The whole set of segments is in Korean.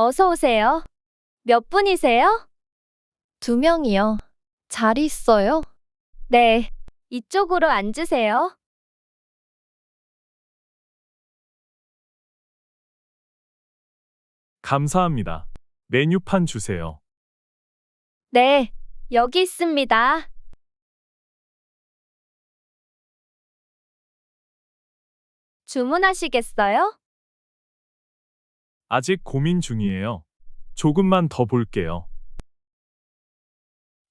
어서 오세요. 몇 분이세요? 2명이요. 자리 있어요? 네. 이쪽으로 앉으세요. 감사합니다. 메뉴판 주세요. 네. 여기 있습니다. 주문하시겠어요? 아직 고민 중이에요. 조금만 더 볼게요.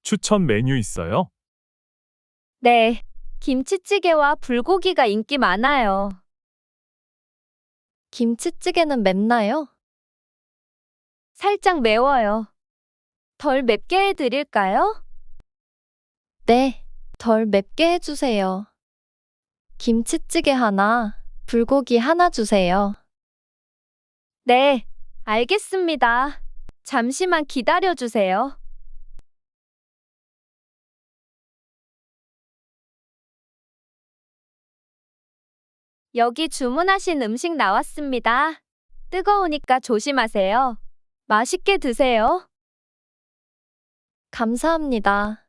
추천 메뉴 있어요? 네. 김치찌개와 불고기가 인기 많아요. 김치찌개는 맵나요? 살짝 매워요. 덜 맵게 해드릴까요? 네, 덜 맵게 해주세요. 김치찌개 하나, 불고기 하나 주세요. 네. 알겠습니다. 잠시만 기다려주세요. 여기 주문하신 음식 나왔습니다. 뜨거우니까 조심하세요. 맛있게 드세요. 감사합니다.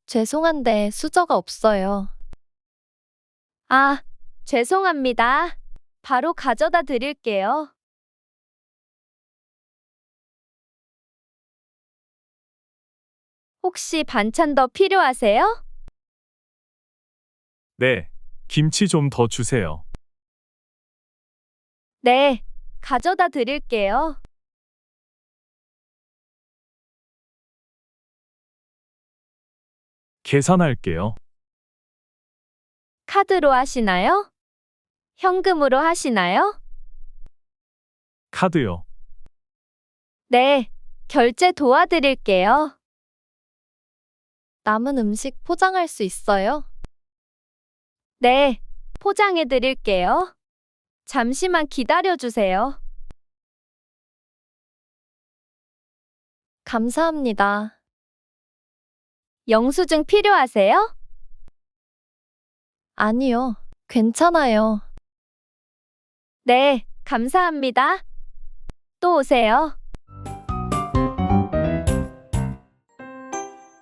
죄송한데 수저가 없어요. 아, 죄송합니다. 바로 가져다 드릴게요. 혹시 반찬 더 필요하세요? 네. 김치 좀 더 주세요. 네, 가져다 드릴게요. 계산할게요. 카드로 하시나요? 현금으로 하시나요? 카드요. 네, 결제 도와드릴게요. 남은 음식 포장할 수 있어요? 네, 포장해 드릴게요. 잠시만 기다려 주세요. 감사합니다. 영수증 필요하세요? 아니요, 괜찮아요. 네, 감사합니다. 또 오세요.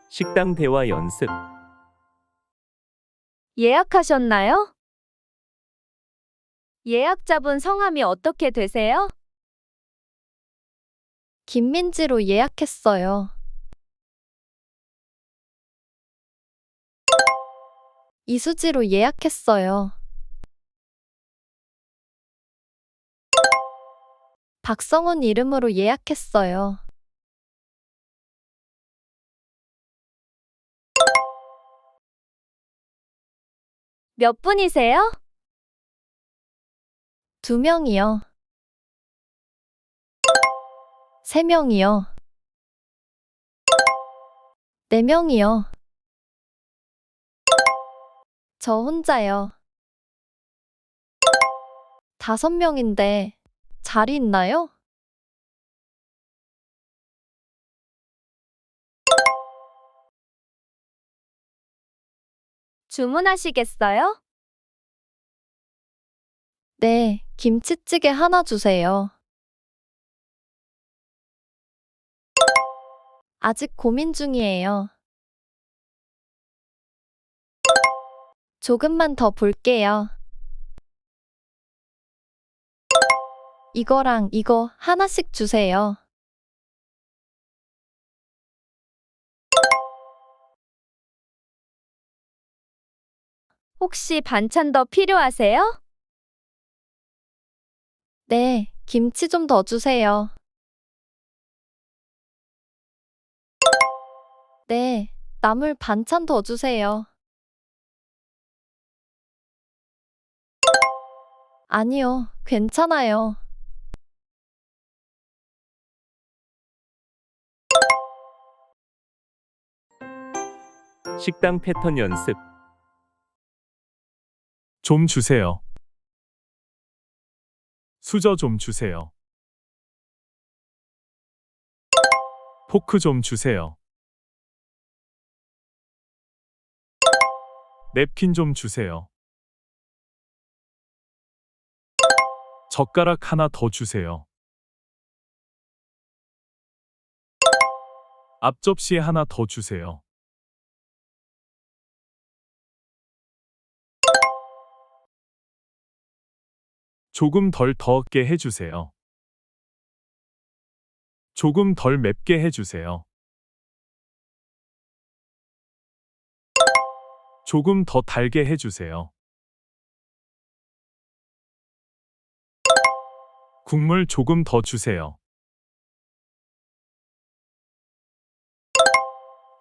식당 대화 연습. 예약하셨나요? 예약자분 성함이 어떻게 되세요? 김민지로 예약했어요. 이수지로 예약했어요. 박성훈 이름으로 예약했어요. 몇 분이세요? 2명이요. 3명이요. 4명이요. 저 혼자요. 5명인데 자리 있나요? 주문하시겠어요? 네, 김치찌개 하나 주세요. 아직 고민 중이에요. 조금만 더 볼게요. 이거랑 이거 하나씩 주세요. 혹시 반찬 더 필요하세요? 네, 김치 좀 더 주세요. 네, 나물 반찬 더 주세요. 아니요, 괜찮아요. 식당 패턴 연습. 좀 주세요. 수저 좀 주세요. 포크 좀 주세요. 냅킨 좀 주세요. 젓가락 하나 더 주세요. 앞접시에 하나 더 주세요. 조금 덜 더럽게 해주세요. 조금 덜 맵게 해주세요. 조금 더 달게 해주세요. 국물 조금 더 주세요.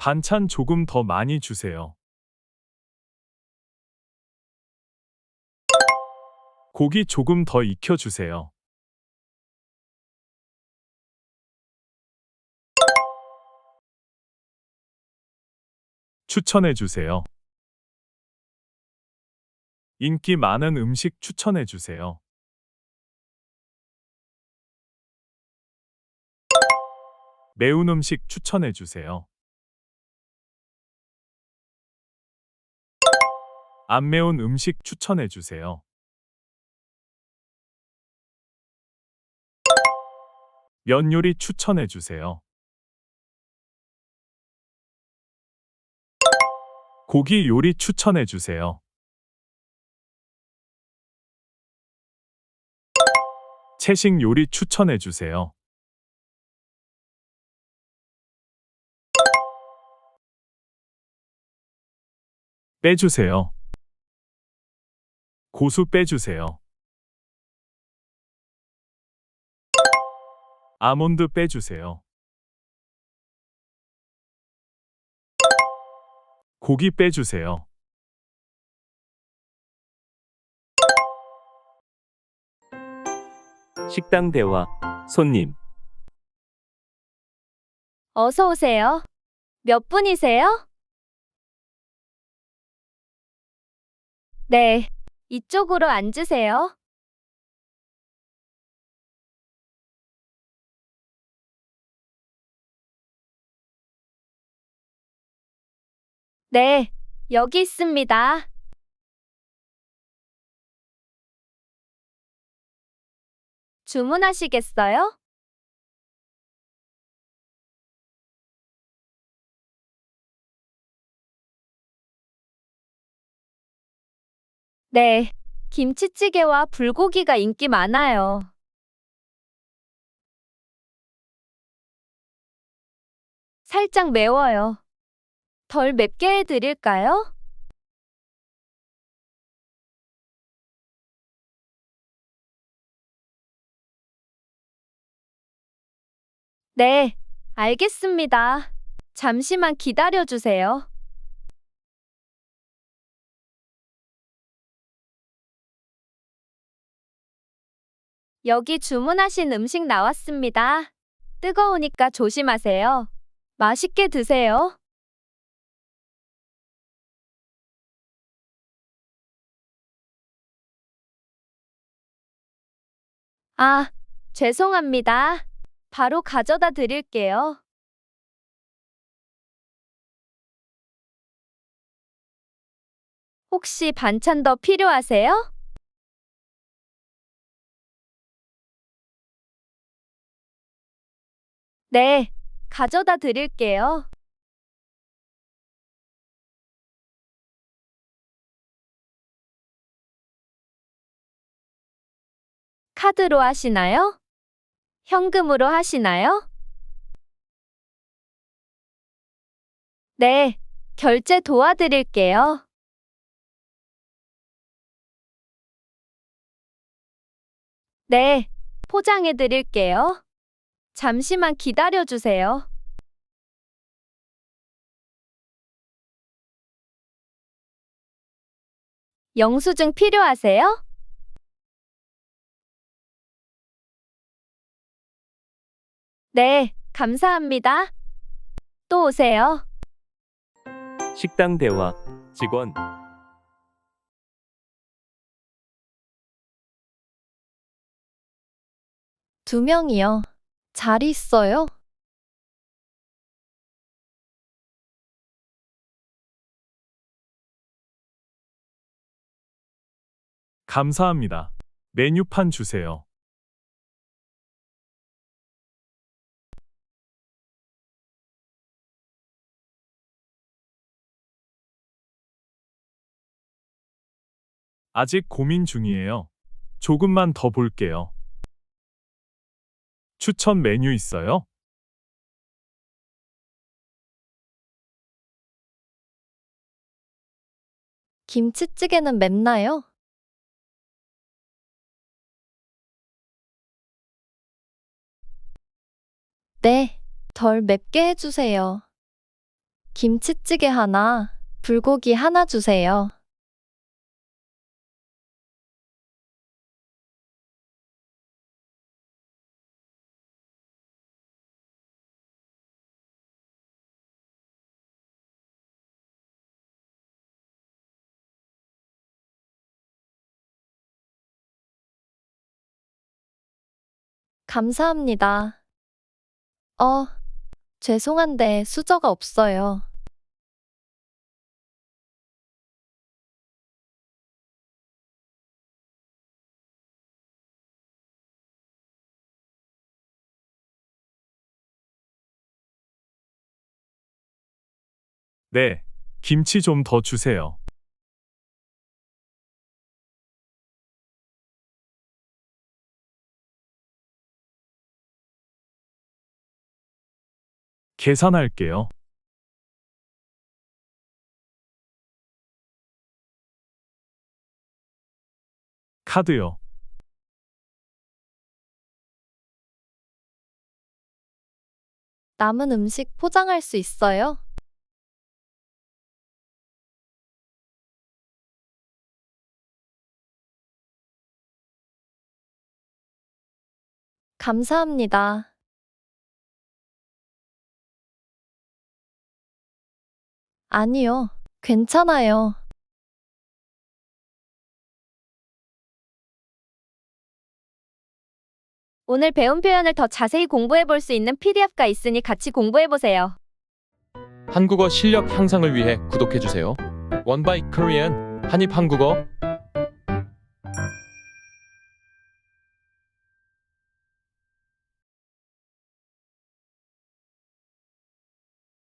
반찬 조금 더 많이 주세요. 고기 조금 더 익혀주세요. 추천해주세요. 인기 많은 음식 추천해주세요. 매운 음식 추천해주세요. 안 매운 음식 추천해주세요. 면 요리 추천해주세요. 고기 요리 추천해주세요. 채식 요리 추천해주세요. 빼주세요. 고수 빼주세요. 아몬드 빼주세요. 고기 빼주세요. 식당 대화. 손님. 어서 오세요. 몇 분이세요? 네, 이쪽으로 앉으세요. 네, 여기 있습니다. 주문하시겠어요? 네, 김치찌개와 불고기가 인기 많아요. 살짝 매워요. 덜 맵게 해드릴까요? 네, 알겠습니다. 잠시만 기다려주세요. 여기 주문하신 음식 나왔습니다. 뜨거우니까 조심하세요. 맛있게 드세요. 아, 죄송합니다. 바로 가져다 드릴게요. 혹시 반찬 더 필요하세요? 네, 가져다 드릴게요. 카드로 하시나요? 현금으로 하시나요? 네, 결제 도와드릴게요. 네, 포장해 드릴게요. 잠시만 기다려 주세요. 영수증 필요하세요? 네, 감사합니다. 또 오세요. 식당 대화. 직원. 두 명이요. 자리 있어요? 감사합니다. 메뉴판 주세요. 아직 고민 중이에요. 조금만 더 볼게요. 추천 메뉴 있어요? 김치찌개는 맵나요? 네, 덜 맵게 해주세요. 김치찌개 하나, 불고기 하나 주세요. 감사합니다. 죄송한데 수저가 없어요. 네, 김치 좀 더 주세요. 계산할게요. 카드요. 남은 음식 포장할 수 있어요? 감사합니다. 아니요, 괜찮아요. 오늘 배운 표현을 더 자세히 공부해 볼 수 있는 PDF가 있으니 같이 공부해 보세요. 한국어 실력 향상을 위해 구독해주세요. 원바이 코리안 한입 한국어